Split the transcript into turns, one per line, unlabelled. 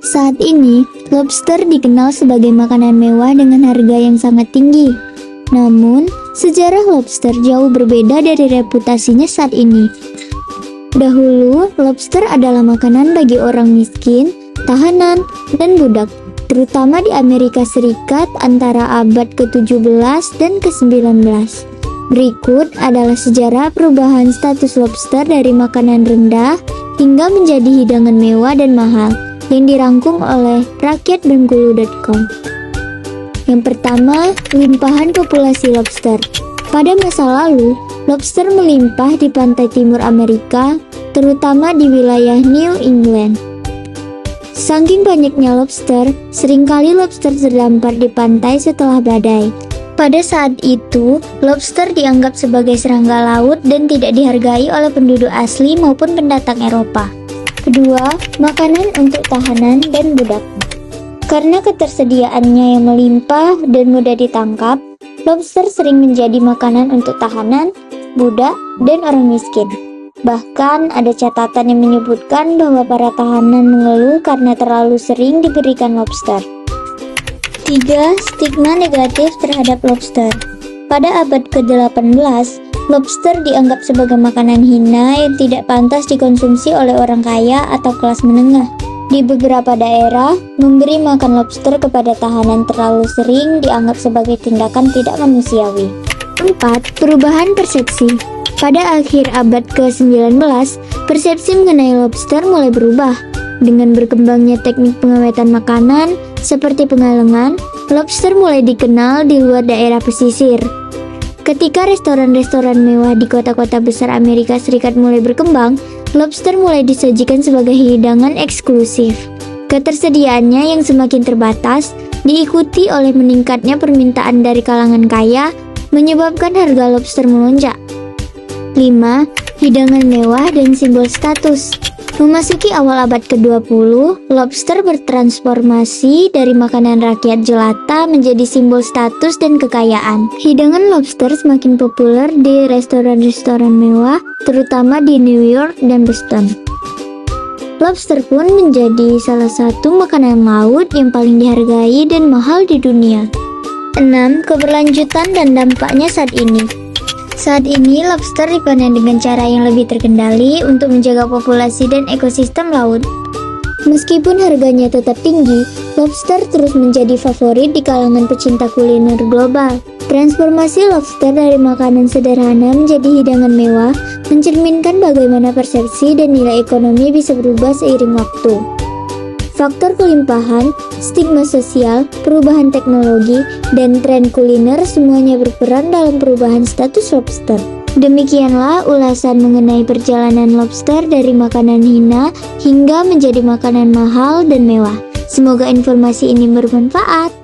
Saat ini, lobster dikenal sebagai makanan mewah dengan harga yang sangat tinggi. Namun, sejarah lobster jauh berbeda dari reputasinya saat ini. Dahulu, lobster adalah makanan bagi orang miskin, tahanan, dan budak, terutama di Amerika Serikat antara abad ke-17 dan ke-19. Berikut adalah sejarah perubahan status lobster dari makanan rendah hingga menjadi hidangan mewah dan mahal yang dirangkum oleh rakyatbengkulu.com. Yang pertama, limpahan populasi lobster. Pada masa lalu, lobster melimpah di pantai timur Amerika, terutama di wilayah New England. Saking banyaknya lobster, seringkali lobster terdampar di pantai setelah badai. Pada saat itu, lobster dianggap sebagai serangga laut dan tidak dihargai oleh penduduk asli maupun pendatang Eropa. Kedua, makanan untuk tahanan dan budak. Karena ketersediaannya yang melimpah dan mudah ditangkap, lobster sering menjadi makanan untuk tahanan, budak, dan orang miskin. Bahkan ada catatan yang menyebutkan bahwa para tahanan mengeluh karena terlalu sering diberikan lobster. 3. Stigma negatif terhadap lobster. Pada abad ke-18, lobster dianggap sebagai makanan hina yang tidak pantas dikonsumsi oleh orang kaya atau kelas menengah. Di beberapa daerah, memberi makan lobster kepada tahanan terlalu sering dianggap sebagai tindakan tidak manusiawi. 4. Perubahan persepsi. Pada akhir abad ke-19, persepsi mengenai lobster mulai berubah. Dengan berkembangnya teknik pengawetan makanan, seperti pengalengan, lobster mulai dikenal di luar daerah pesisir. Ketika restoran-restoran mewah di kota-kota besar Amerika Serikat mulai berkembang, lobster mulai disajikan sebagai hidangan eksklusif. Ketersediaannya yang semakin terbatas, diikuti oleh meningkatnya permintaan dari kalangan kaya, menyebabkan harga lobster melonjak. 5. Hidangan mewah dan simbol status. Memasuki awal abad ke-20, lobster bertransformasi dari makanan rakyat jelata menjadi simbol status dan kekayaan. Hidangan lobster semakin populer di restoran-restoran mewah, terutama di New York dan Boston. Lobster pun menjadi salah satu makanan laut yang paling dihargai dan mahal di dunia. 6. Keberlanjutan dan dampaknya saat ini. Saat ini, lobster dipanen dengan cara yang lebih terkendali untuk menjaga populasi dan ekosistem laut. Meskipun harganya tetap tinggi, lobster terus menjadi favorit di kalangan pecinta kuliner global. Transformasi lobster dari makanan sederhana menjadi hidangan mewah mencerminkan bagaimana persepsi dan nilai ekonomi bisa berubah seiring waktu. Faktor kelimpahan, stigma sosial, perubahan teknologi, dan tren kuliner semuanya berperan dalam perubahan status lobster. Demikianlah ulasan mengenai perjalanan lobster dari makanan hina hingga menjadi makanan mahal dan mewah. Semoga informasi ini bermanfaat.